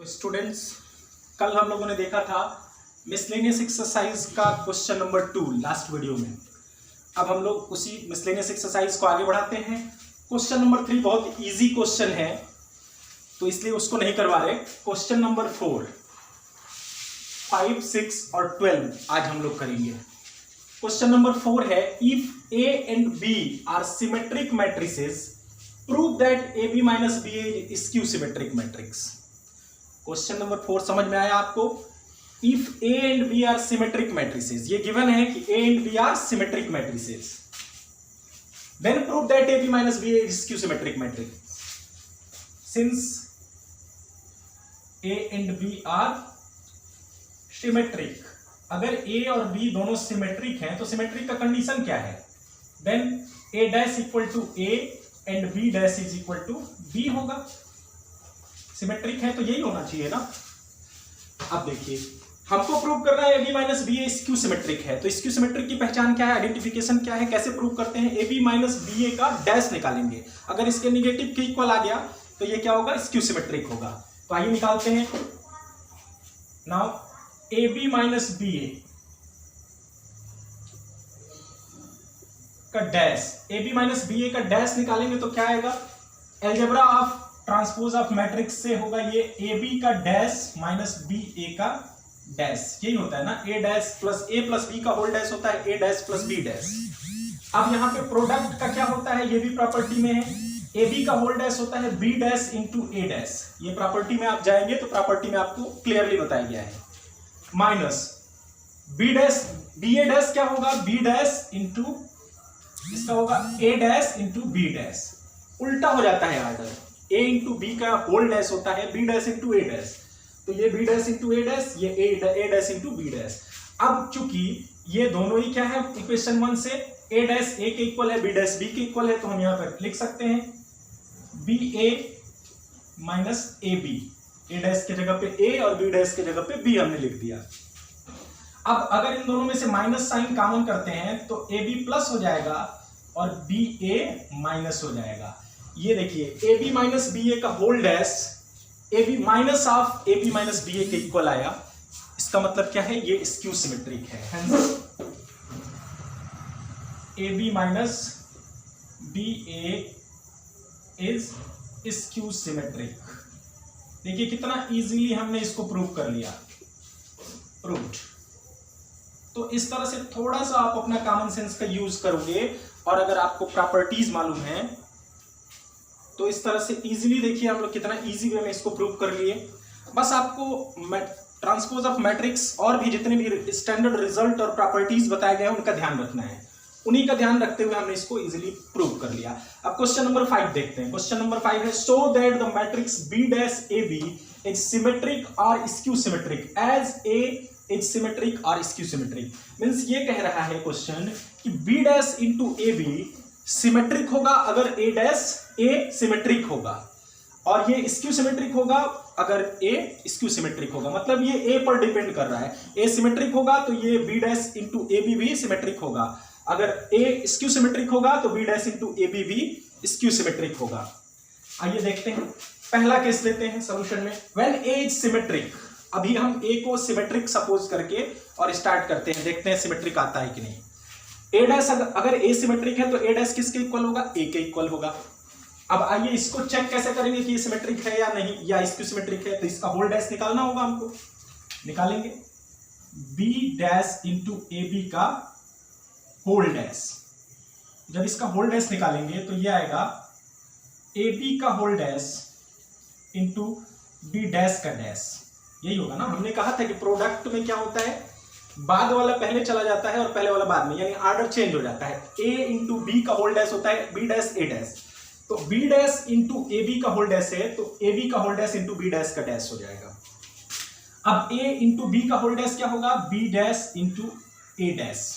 तो स्टूडेंट्स, कल हम लोगों ने देखा था मिसलेनियस एक्सरसाइज का क्वेश्चन नंबर 2 लास्ट वीडियो में। अब हम लोग उसी मिसलेनियस एक्सरसाइज को आगे बढ़ाते हैं। क्वेश्चन नंबर 3 बहुत इजी क्वेश्चन है, तो इसलिए उसको नहीं करवा रहे। क्वेश्चन नंबर 4, 5, 6 और 12 आज हम लोग करेंगे। क्वेश्चन नंबर 4 है, if A and B are symmetric matrices prove that A B minus B A skew symmetric matrix. Question number 4 समझ में आया आपको? If A and B are symmetric matrices, ये गिवन है कि A and B are symmetric matrices, then prove that A B minus B A skew symmetric matrix. Since A and B are symmetric, अगर A और B दोनों symmetric हैं तो symmetric का condition क्या है? Then A dash equal to A and B dash is equal to B होगा। Symmetric है तो यही होना चाहिए ना। अब देखिए, हमको प्रूव करना है A B minus B A skew symmetric है, तो स्क्यू सिमेट्रिक की पहचान क्या है, आइडेंटिफिकेशन क्या है, कैसे प्रूव करते हैं? ए बी माइनस बी ए का डैश निकालेंगे, अगर इसके निगेटिव के इक्वल आ गया तो ये क्या होगा? स्क्यू सिमेट्रिक होगा। तो आइए निकालते हैं। Now A B minus B A का dash, A B minus B A का डैश निकालेंगे तो क्या आएगा? Algebra of transpose of matrix से होगा ये ए बी का डैश माइनस बी ए का डैश, यही होता है ना। ए डैश प्लस बी का होल डैश होता है A dash plus B dash. अब यहाँ पे प्रोडक्ट का क्या होता है, ये भी प्रॉपर्टी में है, ए बी का होल डैश होता है B dash into A dash. ये प्रॉपर्टी में आप जाएंगे तो प्रॉपर्टी में आपको क्लियरली बताया गया है। Minus B dash, B A dash क्या होगा? बी डैश इंटू, इसका होगा ए डैश इंटू बी डैश। उल्टा हो जाता है आर्डर, ए इंटू बी का होल डैश होता है B dash into A dash, तो ये B dash into A dash, ये ए डैश इंटू बी डैश। अब चूंकि ये दोनों ही क्या है इक्वेशन 1 से, ए डैश ए के इक्वल है बी डैश बी के इक्वल है, तो हम यहां पर लिख सकते हैं B A minus A B. A dash के जगह पे ए और बी डैश के जगह पे बी हमने लिख दिया। अब अगर इन दोनों में से माइनस साइन कॉमन करते हैं तो ए बी प्लस हो जाएगा और बी ए माइनस हो जाएगा। ये देखिए, A B minus B A का whole dash A B minus of A B minus B A के इक्वल आया। इसका मतलब क्या है? ये स्क्यू सिमेट्रिक है। A B minus B A is skew symmetric. देखिए कितना इजीली हमने इसको प्रूव कर लिया, प्रूव्ड। तो इस तरह से थोड़ा सा आप अपना कॉमन सेंस का यूज करोगे और अगर आपको प्रॉपर्टीज मालूम है तो इस तरह से इजीली, देखिए हम लोग कितना इजी वे में इसको प्रूव कर लिए। बस आपको ट्रांसपोज ऑफ मैट्रिक्स और भी जितने भी स्टैंडर्ड रिजल्ट और प्रॉपर्टीज बताए गए हैं उनका ध्यान रखना है, उन्हीं का ध्यान रखते हुए हमने इसको इजीली प्रूव कर लिया। अब क्वेश्चन नंबर 5 देखते हैं। क्वेश्चन नंबर 5 है, show that the matrix B dash A B is symmetric और skew symmetric as A is symmetric और स्क्यू सिमेट्रिक। मींस ये कह रहा है क्वेश्चन कि B dash into A B symmetric होगा अगर ए डैश ए सिमेट्रिक होगा, और ये स्क्यू सिमेट्रिक होगा अगर ए स्क्यू सिमेट्रिक होगा। मतलब ये ए पर डिपेंड कर रहा है, ए सिमेट्रिक होगा तो ये B dash into A B भी सिमेट्रिक होगा, अगर ए स्क्यू सिमेट्रिक होगा तो B dash into A B भी स्क्यू सिमेट्रिक होगा। आइए देखते हैं, पहला केस लेते हैं सोल्यूशन में। व्हेन ए इज सिमेट्रिक, अभी हम ए को सिमेट्रिक सपोज करके और स्टार्ट करते हैं, देखते हैं सिमेट्रिक आता है कि नहीं। ए डैश अगर ए सिमेट्रिक है तो ए डैश किसके इक्वल होगा? ए के इक्वल होगा। अब आइए इसको चेक कैसे करेंगे कि ये सिमेट्रिक है या नहीं, या स्क्यू सिमेट्रिक है, तो इसका होल डैश निकालना होगा हमको। निकालेंगे B dash into A B का होल डैश। जब इसका होल डैश निकालेंगे तो ये आएगा ए बी का whole dash into B dash का डैश, यही होगा ना। हमने कहा था कि प्रोडक्ट में क्या होता है, बाद वाला पहले चला जाता है और पहले वाला बाद में, यानी ऑर्डर चेंज हो जाता है। ए इंटू बी का होल डैश होता है बी डैश ए डैश, तो B dash into A B का होल डैश है तो ए बी का whole dash into B dash का डैश हो जाएगा। अब ए इंटू बी का होल डैश क्या होगा? B dash into A dash,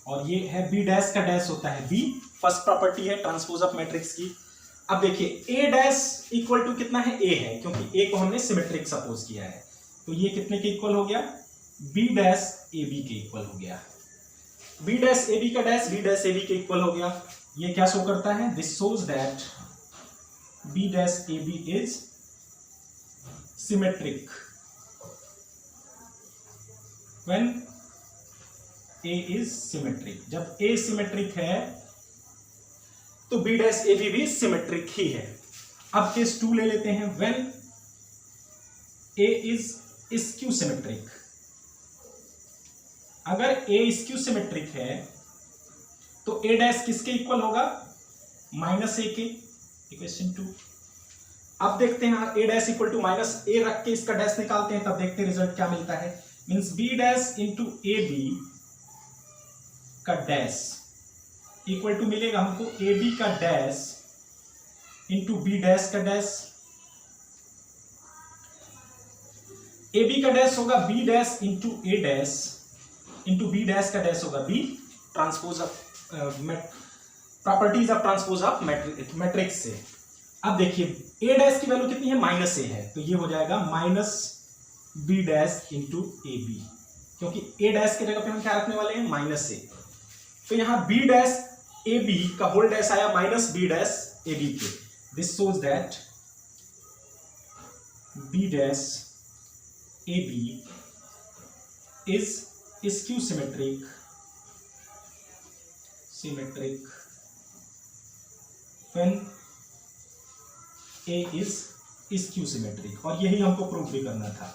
और ये है बी डैश का डैश होता है बी। फर्स्ट प्रॉपर्टी है ट्रांसपोज ऑफ मैट्रिक्स की। अब देखिए ए डैश इक्वल टू कितना है? ए है, क्योंकि ए को हमने सिमेट्रिक सपोज किया है, तो ये कितने के इक्वल हो गया? बी डैश ए बी के इक्वल हो गया। बी डैश ए बी का dash B dash A B के इक्वल हो गया। ये क्या शो करता है? This shows that B dash A B is symmetric when A is symmetric. जब ए सिमेट्रिक है तो बी डैश ए भी सिमेट्रिक ही है। अब केस 2 ले लेते हैं, when A is skew symmetric. अगर ए स्क्यू सिमेट्रिक है तो ए डैश किसके इक्वल होगा, माइनस ए के। इक्वेशन 2। अब देखते हैं ए डैश इक्वल टू माइनस ए रख के इसका डैश निकालते हैं, तब देखते हैं रिजल्ट क्या मिलता है। Means B dash into A B का डैश इक्वल टू मिलेगा हमको ए बी का डैश इंटू बी डैश का डैश। ए बी का डैश होगा B dash into A dash into B dash का डैश होगा B transpose of properties of transpose of matrix से। अब देखिए ए डैश की वैल्यू कितनी है, माइनस ए है, तो ये हो जाएगा minus B dash into A B, क्योंकि ए डैश की जगह पे हम क्या रखने वाले हैं, माइनस ए। तो यहां बी डैश ए बी का होल डैश आया minus B dash A B के। This shows that B dash A B is skew symmetric when A is skew symmetric, और यही हमको प्रूव भी करना था।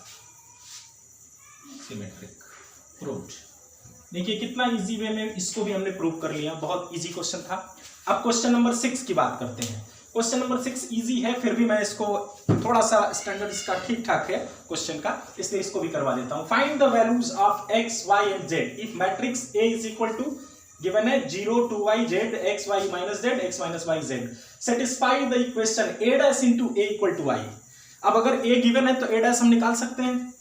Symmetric proved. देखिए कितना इजी वे में इसको भी हमने प्रूव कर लिया, बहुत इजी क्वेश्चन था। अब क्वेश्चन नंबर 6 की बात करते हैं। क्वेश्चन नंबर 6 इजी है, फिर भी मैं इसको थोड़ा सा स्टैंडर्ड इसका ठीक ठाक है क्वेश्चन का, इसलिए इसको भी करवा देता हूं। Find the values of x, y and z if matrix A is equal to given है 0 2y z x y minus z x minus y z, satisfy the equation a dash into a equal to y। अब अगर a given है तो a dash हम निकाल सकते हैं।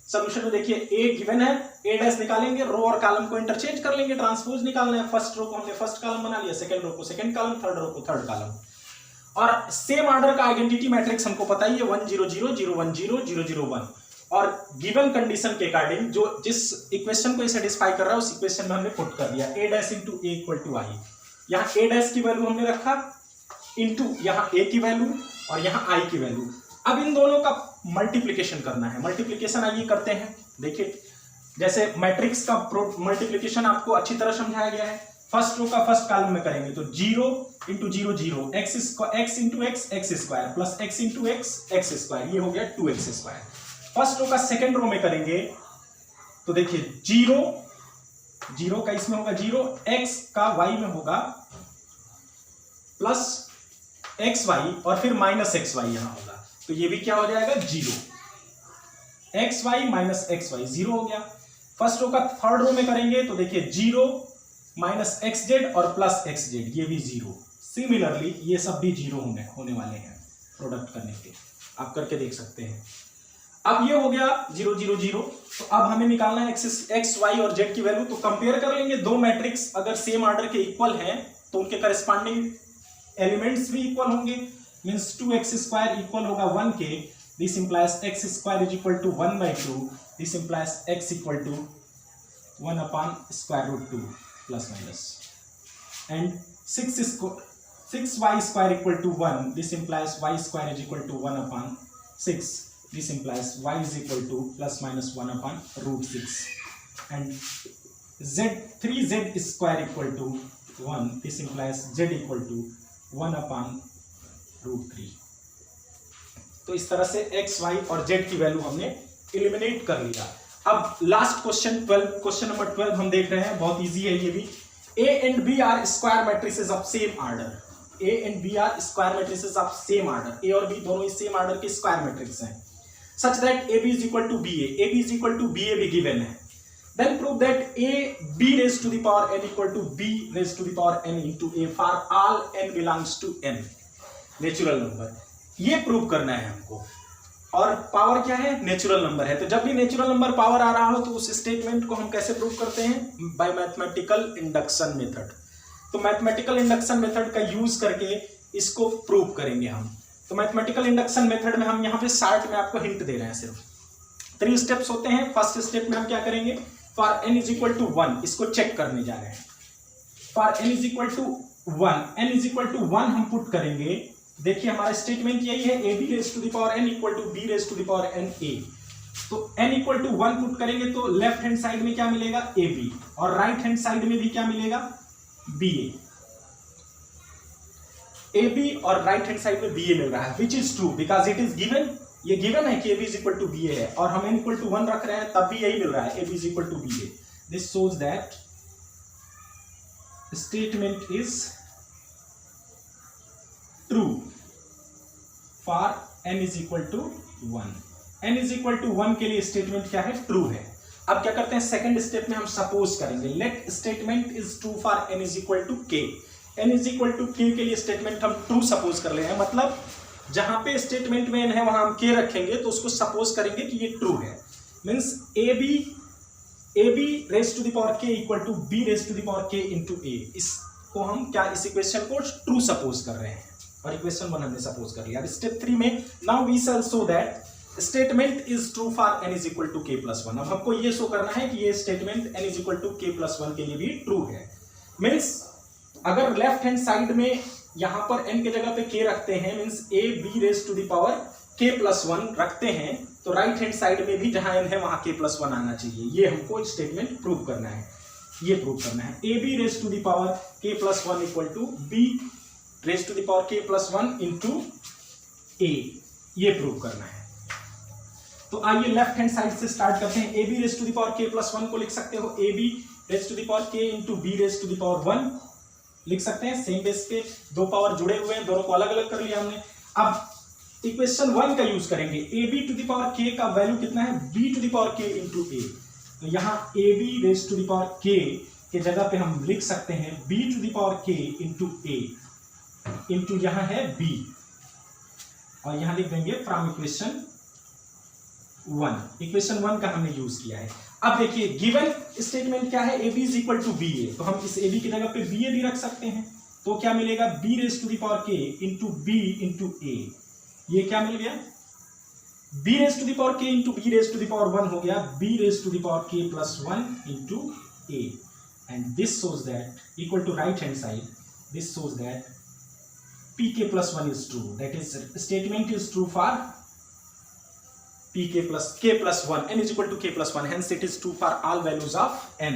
Solution में देखिए a गिवन है, a डैश निकालेंगे, रो और कॉलम को इंटरचेंज कर लेंगे, ट्रांसपोज निकालना है। फर्स्ट रो को हमने फर्स्ट कॉलम बना लिया, सेकंड रो को सेकंड कॉलम, थर्ड रो को थर्ड कॉलम। और सेम ऑर्डर का आइडेंटिटी मैट्रिक्स हमको पता ही है 1 0 0 0 1 0 0 0 1, और गिवन कंडीशन के अकॉर्डिंग जो जिस इक्वेशन को सेटिस्फाई कर रहा है उस इक्वेशन में हमने पुट कर दिया a dash into a equal to y। यहाँ a डैश की वैल्यू हमने रखा इंटू यहाँ a की वैल्यू और यहाँ i की वैल्यू। अब इन दोनों का मल्टीप्लिकेशन करना है। मल्टीप्लिकेशन आइए करते हैं। देखिए जैसे मैट्रिक्स का मल्टीप्लिकेशन आपको अच्छी तरह समझाया गया है। फर्स्ट रो का फर्स्ट कॉलम में करेंगे तो 0 into 0 0, x into x x square plus x into x x square, ये हो गया 2x स्क्वायर। फर्स्ट रो का सेकंड रो में करेंगे तो देखिए 0 का इसमें होगा 0, x का y में होगा प्लस xy और फिर माइनस xy यहां होगा, तो ये भी क्या हो जाएगा 0, xy माइनस xy 0 हो गया। फर्स्ट रो का थर्ड रो में करेंगे तो देखिए 0 माइनस xz और प्लस xz, ये भी 0। सिमिलरली ये सब भी 0 होने वाले हैं प्रोडक्ट करने के, आप करके देख सकते हैं। अब ये हो गया 0 0 0, तो अब हमें निकालना है x y और z की वैल्यू। तो कंपेयर कर लेंगे दो मैट्रिक्स, अगर सेम ऑर्डर के इक्वल हैं तो उनके करस्पॉन्डिंग एलिमेंट्स भी इक्वल होंगे। मींस 2x स्क्वायर इक्वल होगा 1 के, this implies x square is equal to 1/2, this implies x equal to 1 upon square root 2 plus minus, and 6y square equal to 1, this implies y square is equal to 1 upon 6, this implies y is equal to plus minus 1 upon root 6, and 3z square equal to 1, this implies z equal to 1 upon root 3। तो इस तरह से x, y और z की value हमने eliminate कर लिया। अब लास्ट क्वेश्चन 12, क्वेश्चन नंबर 12 हम देख रहे हैं, बहुत इजी है ये भी। A and B are square matrices of same order, A and B are square matrices of same order, A और B दोनों सेम ऑर्डर के स्क्वायर मैट्रिक्स हैं, such that AB is equal to BA, AB is equal to BA भी given है। Then prove that A B raised to the power n equal to B raised to the power n into A for all n belongs to n natural number. ये prove करना है हमको, और power क्या है, natural number है। तो जब भी नेचुरल नंबर पावर आ रहा हो तो उस स्टेटमेंट को हम कैसे प्रूव करते हैं, बाय मैथमेटिकल इंडक्शन मेथड। तो मैथमेटिकल इंडक्शन मेथड का यूज करके इसको प्रूव करेंगे हम। तो मैथमेटिकल इंडक्शन मेथड में हम यहाँ पे शार्ट में आपको हिंट दे रहे हैं, सिर्फ 3 स्टेप्स होते हैं। फर्स्ट स्टेप में हम क्या करेंगे, for n is equal to 1, इसको चेक करने जा रहे हैं। For n is equal to 1, n is equal to 1 हम पुट करेंगे देखिए हमारा स्टेटमेंट यही है, A B raise to the power n equal to B raise to the power n a। तो n इक्वल टू 1 पुट करेंगे तो left hand side में क्या मिलेगा, ए बी, और राइट हैंड साइड में भी क्या मिलेगा, बी ए बी, और राइट हैंड साइड में बी ए मिल रहा है, which is true because it is given. ये गिवन है कि A B is equal to B A है, और हम n इक्वल टू 1 रख रहे हैं तब भी यही मिल रहा है, A B is equal to B A. This shows that statement is true for n is equal to 1। n is equal to 1 के लिए स्टेटमेंट क्या है, ट्रू है। अब क्या करते हैं, सेकंड स्टेप में हम सपोज करेंगे, let statement is true for n is equal to k। n is equal to k के लिए स्टेटमेंट हम ट्रू सपोज कर रहे हैं, मतलब जहां पे स्टेटमेंट में n है वहां हम k रखेंगे तो उसको सपोज करेंगे कि ये ट्रू है। Means A B raise to the power k equal to B raise to the power k into a। इसको हम क्या, इस इक्वेशन को ट्रू सपोज कर रहे हैं, और इक्वेशन 1 हमने सपोज कर लिया। अब स्टेप 3 में now we shall show that statement is true for n is equal to k plus 1। अब हमको ये शो करना है कि ये statement n is equal to k plus 1 के लिए भी ट्रू है। मीन्स अगर लेफ्ट हैंड साइड में यहां पर n के जगह पे k रखते हैं, means a b raise to the power k plus 1 रखते हैं, तो राइट हैंड साइड में भी जहां n है वहां k प्लस 1 आना चाहिए। ये हमको स्टेटमेंट प्रूव करना है, ये प्रूव करना है। a b raise to the power k plus 1 equal to b raise to the power k plus 1 into a, ये प्रूव करना है। तो आइए लेफ्ट हैंड साइड से स्टार्ट करते हैं। a b raise to the power k plus 1 को लिख सकते हो a b raise to the power k into b raise to the power 1 लिख सकते हैं। सेम बेस पे दो पावर जुड़े हुए हैं, दोनों को अलग अलग कर लिया हमने। अब इक्वेशन 1 का यूज करेंगे, A B to the power k का वैल्यू कितना है, b to the power k into a। तो यहाँ A B raise to the power k के जगह पे हम लिख सकते हैं b to the power k into a into यहाँ है b, और यहाँ लिख देंगे फ्रॉम इक्वेशन 1। इक्वेशन 1 का हमने यूज किया है। अब देखिए गिवन स्टेटमेंट क्या है, A B is equal to B A, तो हम इस ए बी की जगह पे बी ए भी रख सकते हैं। तो क्या मिलेगा, B raise to the power k into B into A. ये क्या मिल गया, B raise to the power k into B raise to the power 1 हो गया B raise to the power k plus 1 into A. And this shows that equal to right hand side, this shows that P k plus 1 is true, that is statement is true for pk plus k plus 1 n is equal to k plus 1, hence it is true for all values of n।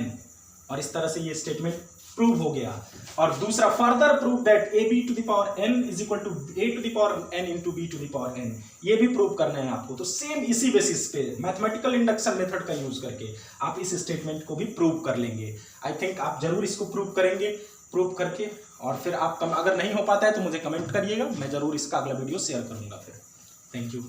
और इस तरह से ये statement prove हो गया। और दूसरा further prove that a b to the power n is equal to a to the power n into b to the power n, ये भी प्रूव करना है आपको। तो सेम इसी बेसिस पे मैथमेटिकल इंडक्शन मेथड का यूज करके आप इस स्टेटमेंट को भी प्रूव कर लेंगे। आई थिंक आप जरूर इसको प्रूव करेंगे, प्रूव करके और फिर आप अगर नहीं हो पाता है तो मुझे कमेंट करिएगा, मैं जरूर इसका अगला वीडियो शेयर करूंगा। फिर थैंक यू।